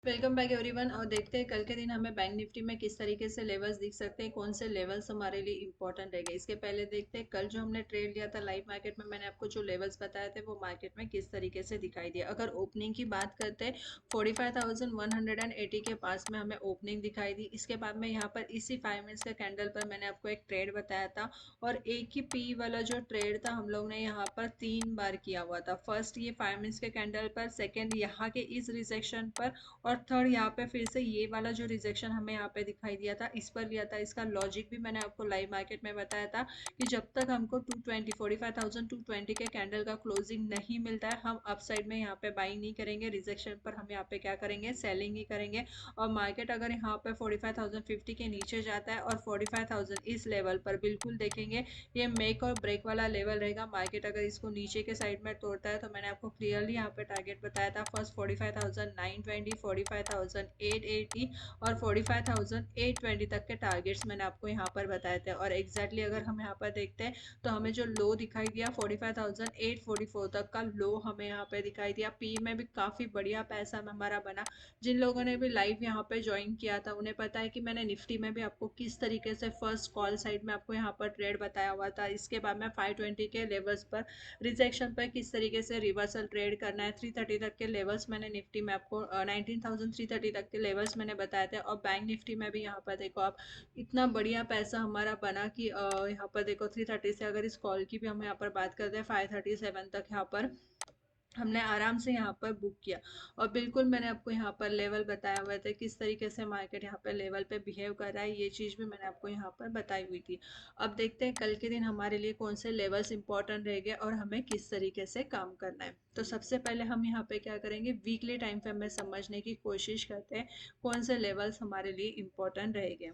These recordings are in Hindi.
Welcome back everyone. और देखते हैं कल के दिन हमें बैंक निफ्टी में किस तरीके से लेवल्स दिख सकते हैं, कौन से लेवल्स हमारे लिए इंपॉर्टेंट रहेंगे। इसके पहले देखते हैं कल जो हमने ट्रेड लिया था लाइव मार्केट में, मैंने आपको जो लेवल्स बताए थे वो मार्केट में किस तरीके से दिखाई दिया। अगर ओपनिंग की बात करते हैं 45,180 के पास में हमें ओपनिंग दिखाई दी। इसके बाद में यहाँ पर इसी 5 मिनट्स के कैंडल पर मैंने आपको एक ट्रेड बताया था, और एक ही पी वाला जो ट्रेड था हम लोग ने यहाँ पर 3 बार किया हुआ था। फर्स्ट ये 5 मिनट्स के कैंडल पर, सेकेंड यहाँ के इस रिजेक्शन पर, और थर्ड यहाँ पे फिर से ये वाला जो रिजेक्शन हमें यहाँ पे दिखाई दिया था इस पर लिया था। इसका लॉजिक भी मैंने आपको लाइव मार्केट में बताया था कि जब तक हमको 220 45,220 के कैंडल का क्लोजिंग नहीं मिलता है हम अपसाइड में यहाँ पे बाई नहीं करेंगे। रिजेक्शन पर हम यहाँ पे क्या करेंगे, सेलिंग ही करेंगे। और मार्केट अगर यहाँ पे 45,050 के नीचे जाता है और 45,000 इस लेवल पर बिल्कुल देखेंगे ये मेक और ब्रेक वाला लेवल रहेगा। मार्केट अगर इसको नीचे के साइड में तोड़ता है तो मैंने आपको क्लियरली यहाँ पे टारगेट बताया था। फर्स्ट 45,920, 45,880 और 45,820 तक के टारगेट्स मैंने आपको यहाँ पर बताए थे। और एग्जैक्टली अगर हम यहाँ पर देखते हैं तो हमें जो लो दिखाई दिया 45,844 तक का लो हमें यहाँ पे दिखाई दिया। पी में भी काफ़ी बढ़िया पैसा हमारा बना। जिन लोगों ने भी लाइव यहाँ पे ज्वाइन किया था उन्हें पता है कि मैंने निफ्टी में भी आपको किस तरीके से फर्स्ट कॉल साइड में आपको यहाँ पर ट्रेड बताया हुआ था। इसके बाद में 520 के लेवल्स पर रिजेक्शन पर किस तरीके से रिवर्सल ट्रेड करना है। 330 तक के लेवल्स मैंने निफ्टी में आपको 19,330 तक के लेवल्स मैंने बताए थे। और बैंक निफ्टी में भी यहाँ पर देखो आप इतना बढ़िया पैसा हमारा बना कि यहाँ पर देखो 330 से अगर इस कॉल की भी हम यहाँ पर बात करते हैं 537 तक यहाँ पर हमने आराम से यहाँ पर बुक किया। और बिल्कुल मैंने आपको यहाँ पर लेवल बताया हुआ था किस तरीके से मार्केट यहाँ पर लेवल पे बिहेव कर रहा है, ये चीज़ भी मैंने आपको यहाँ पर बताई हुई थी। अब देखते हैं कल के दिन हमारे लिए कौन से लेवल्स इंपॉर्टेंट रहेंगे और हमें किस तरीके से काम करना है। तो सबसे पहले हम यहाँ पे क्या करेंगे, वीकली टाइम फ्रेम में समझने की कोशिश करते हैं कौन से लेवल्स हमारे लिए इंपॉर्टेंट रहेंगे।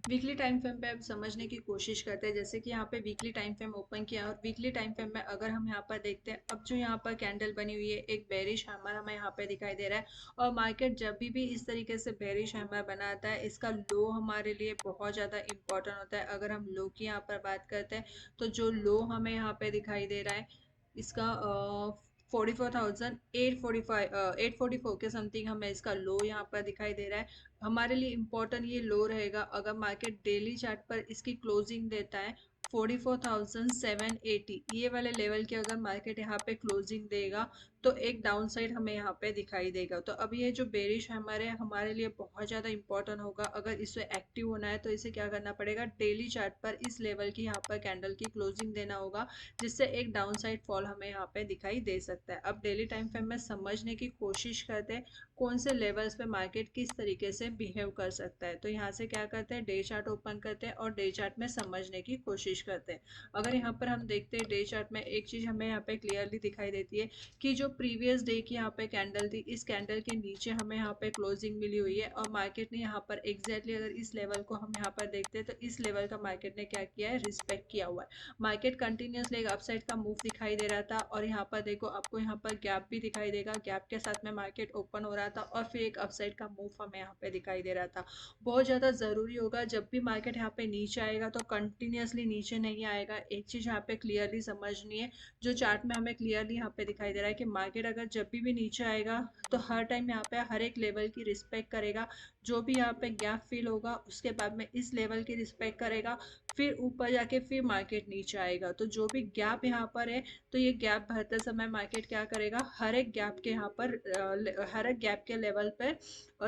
वीकली टाइम फ्रेम पे अब समझने की कोशिश करते हैं। जैसे कि यहाँ पे वीकली टाइम फ्रेम ओपन किया और वीकली टाइम फ्रेम में अगर हम यहाँ पर देखते हैं अब जो यहाँ पर कैंडल बनी हुई है एक बेरिश हैमर हमें यहाँ पे दिखाई दे रहा है। और मार्केट जब भी इस तरीके से बेरिश हैमर बनाता है इसका लो हमारे लिए बहुत ज़्यादा इंपॉर्टेंट होता है। अगर हम लो की यहाँ पर बात करते हैं तो जो लो हमें यहाँ पे दिखाई दे रहा है इसका 44,845 844 के समथिंग हमें इसका लो यहाँ पर दिखाई दे रहा है। हमारे लिए इम्पोर्टेंट ये लो रहेगा अगर मार्केट डेली चार्ट पर इसकी क्लोजिंग देता है 44,780 ये वाले लेवल के अगर मार्केट यहाँ पे क्लोजिंग देगा तो एक डाउन साइड हमें यहाँ पे दिखाई देगा। तो अब ये जो बेरिश हमारे लिए बहुत ज़्यादा इंपॉर्टेंट होगा। अगर इसे एक्टिव होना है तो इसे क्या करना पड़ेगा, डेली चार्ट पर इस लेवल की यहाँ पर कैंडल की क्लोजिंग देना होगा जिससे एक डाउन साइड फॉल हमें यहाँ पे दिखाई दे सकता है। अब डेली टाइम फ्रेम में समझने की कोशिश करते हैं कौन से लेवल्स पे मार्केट किस तरीके से बिहेव कर सकता है। तो यहाँ से क्या करते हैं, डे चार्ट ओपन करते हैं और डे चार्ट में समझने की कोशिश करते हैं। अगर यहाँ पर हम देखते हैं डे चार्ट में एक चीज़ हमें यहाँ पे क्लियरली दिखाई देती है कि जो प्रीवियस डे की यहाँ पे कैंडल थी इस कैंडल के नीचे हमें यहाँ पे क्लोजिंग मिली हुई है। और मार्केट ने यहाँ पर एग्जैक्टली अगर इस लेवल को हम यहाँ पर देखते हैं तो इस लेवल का मार्केट ने क्या किया है, रिस्पेक्ट किया हुआ है। मार्केट कंटिन्यूसली एक अपसाइड का मूव दिखाई दे रहा था और यहाँ पर देखो आपको यहाँ पर गैप भी दिखाई देगा, गैप के साथ में मार्केट ओपन हो रहा था और फिर एक अपसाइड का मूव हमें यहाँ पे दिखाई दे रहा था। बहुत ज़्यादा ज़रूरी होगा जब भी मार्केट यहाँ पे नीचे आएगा तो कंटिन्यूसली नीचे नहीं आएगा। एक चीज़ यहाँ पे क्लियरली समझनी है, जो चार्ट में हमें क्लियरली यहाँ पे दिखाई दे रहा है कि मार्केट अगर जब भी नीचे आएगा तो हर टाइम यहाँ पे हर एक लेवल की रिस्पेक्ट करेगा। जो भी यहाँ पे गैप फिल होगा उसके बाद में इस लेवल की रिस्पेक्ट करेगा, फिर ऊपर जाके फिर मार्केट नीचे आएगा। तो जो भी गैप यहाँ पर है तो ये गैप भरते समय मार्केट क्या करेगा, हर एक गैप के यहाँ पर हर एक गैप के लेवल पर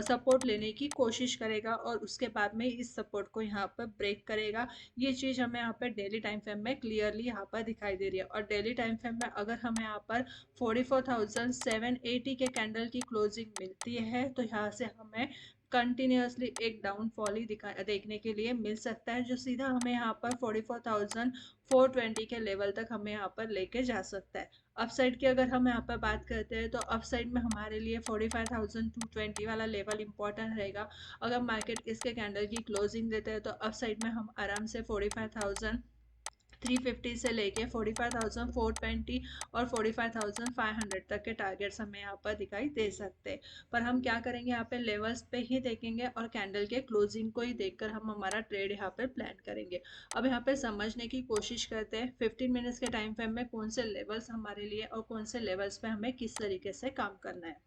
सपोर्ट लेने की कोशिश करेगा और उसके बाद में इस सपोर्ट को यहाँ पर ब्रेक करेगा। ये चीज़ हमें यहाँ पर डेली टाइम फ्रेम में क्लियरली यहाँ पर दिखाई दे रही है। और डेली टाइम फ्रेम में अगर हमें यहाँ पर 44,780 के कैंडल की क्लोजिंग मिलती है तो यहाँ से हमें कंटिन्यूसली एक डाउनफॉल ही देखने के लिए मिल सकता है जो सीधा हमें यहाँ पर 44,420 के लेवल तक हमें यहाँ पर लेके जा सकता है। अपसाइड की अगर हम यहाँ पर बात करते हैं तो अपसाइड में हमारे लिए 45,220 वाला लेवल इंपॉर्टेंट रहेगा। अगर मार्केट इसके कैंडल की क्लोजिंग देते हैं तो अपसाइड में हम आराम से 45,350 से लेके 45,420 और 45,500 तक के टारगेट्स हमें यहाँ पर दिखाई दे सकते हैं। पर हम क्या करेंगे, यहाँ पे लेवल्स पे ही देखेंगे और कैंडल के क्लोजिंग को ही देखकर हम हमारा ट्रेड यहाँ पे प्लान करेंगे। अब यहाँ पे समझने की कोशिश करते हैं 15 मिनट्स के टाइम फ्रेम में कौन से लेवल्स हमारे लिए और कौन से लेवल्स पे हमें किस तरीके से काम करना है।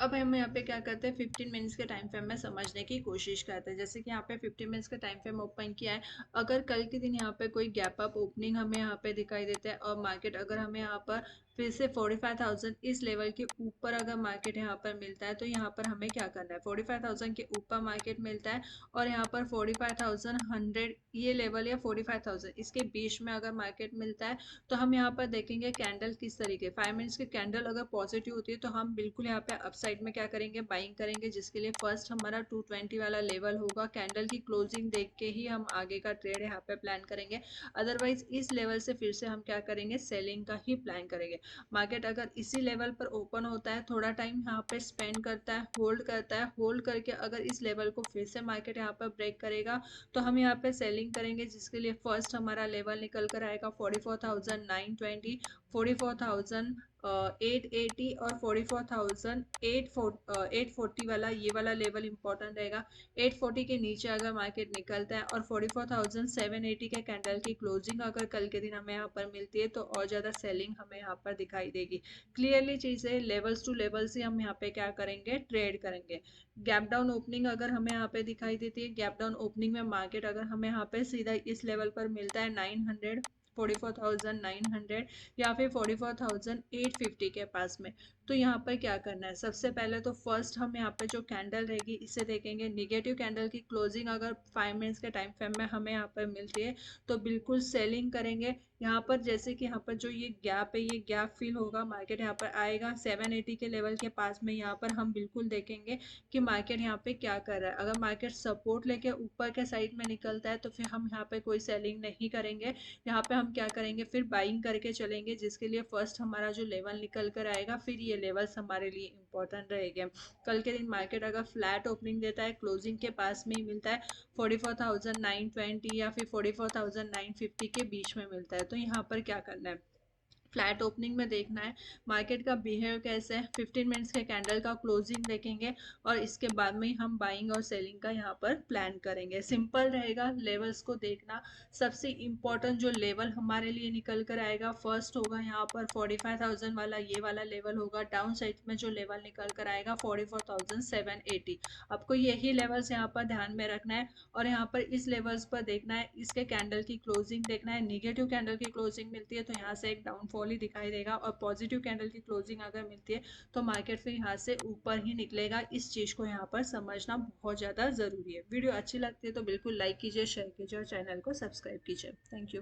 अब हम यहाँ पे क्या करते हैं, 15 मिनट्स के टाइम फ्रेम में समझने की कोशिश करते हैं। जैसे कि यहाँ पे 15 मिनट्स का टाइम फ्रेम ओपन किया है, अगर कल के दिन यहाँ पे कोई गैप अप ओपनिंग हमें यहाँ पे दिखाई देता है और मार्केट अगर हमें यहाँ पर फिर से 45,000 इस लेवल के ऊपर अगर मार्केट यहाँ पर मिलता है, तो यहाँ पर हमें क्या करना है, 45,000 के ऊपर मार्केट मिलता है और यहाँ पर 45,100 ये लेवल या 45,000 इसके बीच में अगर मार्केट मिलता है, तो हम यहाँ पर देखेंगे कैंडल किस तरीके, 5 मिनट्स की कैंडल अगर पॉजिटिव होती है तो हम बिल्कुल यहाँ पे अपसाइड में क्या करेंगे, बाइंग करेंगे, जिसके लिए फर्स्ट हमारा 220 वाला लेवल होगा। कैंडल की क्लोजिंग देख के ही हम आगे का ट्रेड यहाँ पे प्लान करेंगे, अदरवाइज इस लेवल से फिर से हम क्या करेंगे, सेलिंग का ही प्लान करेंगे। मार्केट अगर इसी लेवल पर ओपन होता है, थोड़ा टाइम यहाँ पे स्पेंड करता है, होल्ड करता है, होल्ड करके अगर इस लेवल को फिर से मार्केट यहाँ पर ब्रेक करेगा, तो हम यहाँ पे सेलिंग करेंगे, जिसके लिए फर्स्ट हमारा लेवल निकल कर आएगा 44,920, 44,000 880 और 44,840 वाला, ये वाला लेवल इंपॉर्टेंट रहेगा। 840 के नीचे अगर मार्केट निकलता है और 44,780 के कैंडल की क्लोजिंग अगर कल के दिन हमें यहाँ पर मिलती है, तो और ज़्यादा सेलिंग हमें यहाँ पर दिखाई देगी। क्लियरली चीज़ है, लेवल्स टू लेवल्स ही हम यहाँ पे क्या करेंगे, ट्रेड करेंगे। गैप डाउन ओपनिंग अगर हमें यहाँ पे दिखाई देती है, गैप डाउन ओपनिंग में मार्केट अगर हमें यहाँ पे सीधा इस लेवल पर मिलता है 900, 44,900 या फिर 44,850 के पास में, तो यहाँ पर क्या करना है, सबसे पहले तो फर्स्ट हम यहाँ पे जो कैंडल रहेगी इसे देखेंगे। निगेटिव कैंडल की क्लोजिंग अगर 5 मिनट्स के टाइम फ्रेम में हमें यहाँ पर मिलती है, तो बिल्कुल सेलिंग करेंगे। यहाँ पर जैसे कि यहाँ पर जो ये गैप है, ये गैप फिल होगा, मार्केट यहाँ पर आएगा 780 के लेवल के पास में, यहाँ पर हम बिल्कुल देखेंगे कि मार्केट यहाँ पे क्या कर रहा है। अगर मार्केट सपोर्ट लेके ऊपर के साइड में निकलता है, तो फिर हम यहाँ पे कोई सेलिंग नहीं करेंगे। यहाँ पे हम क्या करेंगे, फिर बाइंग करके चलेंगे, जिसके लिए फर्स्ट हमारा जो लेवल निकल कर आएगा, फिर ये लेवल्स हमारे लिए इंपॉर्टेंट रहेंगे। कल के दिन मार्केट अगर फ्लैट ओपनिंग देता है, क्लोजिंग के पास में ही मिलता है, 44,920 या फिर 44,950 के बीच में मिलता है, तो यहाँ पर क्या करना है, फ्लैट ओपनिंग में देखना है मार्केट का बिहेव कैसे है, 15 मिनट्स के कैंडल का क्लोजिंग देखेंगे और इसके बाद में ही हम बाइंग और सेलिंग का यहाँ पर प्लान करेंगे। सिंपल रहेगा लेवल्स को देखना। सबसे इम्पोर्टेंट जो लेवल हमारे लिए निकल कर आएगा, फर्स्ट होगा यहाँ पर 45,000 वाला, ये वाला लेवल होगा। डाउन साइड में जो लेवल निकल कर आएगा 44,780, आपको यही लेवल्स यहाँ पर ध्यान में रखना है और यहाँ पर इस लेवल्स पर देखना है, इसके कैंडल की क्लोजिंग देखना है। निगेटिव कैंडल की क्लोजिंग मिलती है तो यहाँ से एक डाउनफॉल ही दिखाई देगा, और पॉजिटिव कैंडल की क्लोजिंग अगर मिलती है तो मार्केट फिर यहाँ से ऊपर ही निकलेगा। इस चीज़ को यहाँ पर समझना बहुत ज़्यादा ज़रूरी है। वीडियो अच्छी लगती है तो बिल्कुल लाइक कीजिए, शेयर कीजिए और चैनल को सब्सक्राइब कीजिए। Thank you.